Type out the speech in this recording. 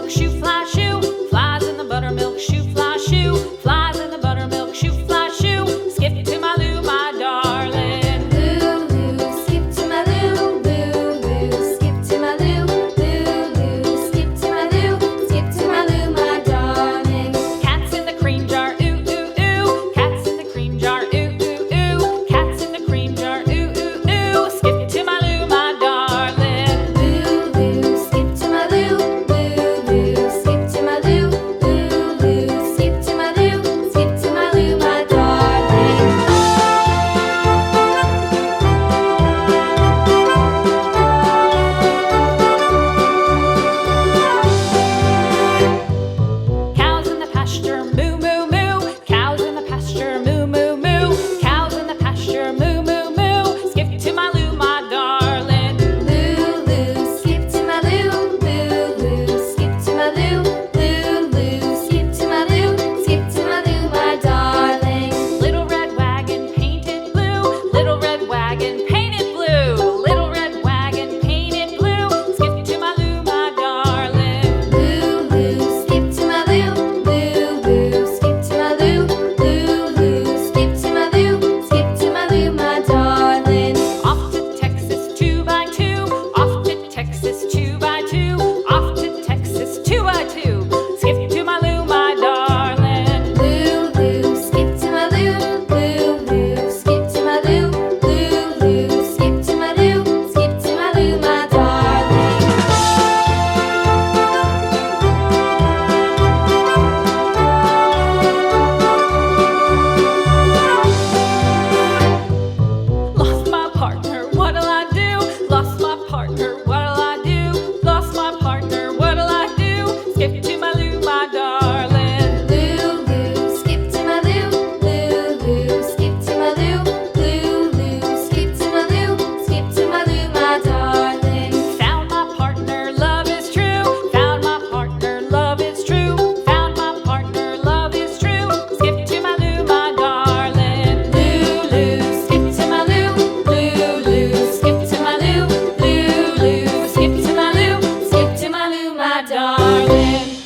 buttermilk shoe, fly shoe. Flies in the buttermilk shoe, fly shoe. Flies in the buttermilk shoe, fly shoe. Skip to my Lou, my darling. Lou, skip to my Lou, Lou, skip to my Lou, Lou, skip to my Lou, skip to my Lou, my darling. Cats in the cream jar, ooh, ooh, ooh. Cats in the cream jar, ooh, ooh, ooh. Cats in the cream jar, ooh, ooh, ooh. Skip to my Lou, my darling. Lou, skip to my Lou, Lou, skip to my Lou, Lou, skip to my Lou, skip to my Lou, my darling. Cows in the pasture, moo, moo, moo. Cows in the pasture, moo, moo, moo. Cows in the pasture, moo, moo, moo. Skip to my Lou, my darling. Lou, skip to my Lou, Lou, skip to my Lou, Lou, skip to my Lou, skip to my Lou, my darling. Little red wagon painted blue. Little red wagon painted blue. Little red wagon painted blue. Skip to my Lou, my darling. Lou, skip to my Lou, Lou, skip to my Lou, Lou, skip to my Lou, skip to my Lou, my darling. Off to Texas 2x2. Off to Texas 2x2. Off to Texas 2x2. Skip to my Lou, my darling. Lou, skip to my Lou, Lou, skip to my Lou, Lou, skip to my Lou, skip to my Lou, my darling. Lost my partner, what'll I do? Lost my partner, what'll I do? Lost my partner, what'll I do? Skip to my Lou, my darling. Lou, skip to my Lou, Lou, skip to my Lou, Lou, skip to my Lou, skip to my Lou, my darling. Found my partner, love is true. Found my partner, love is true. Found my partner, love is true. Skip to my Lou, my darling. Lou, skip to my Lou, Lou, skip to my Lou, Lou, skip to my Lou, skip to my Lou, my darling.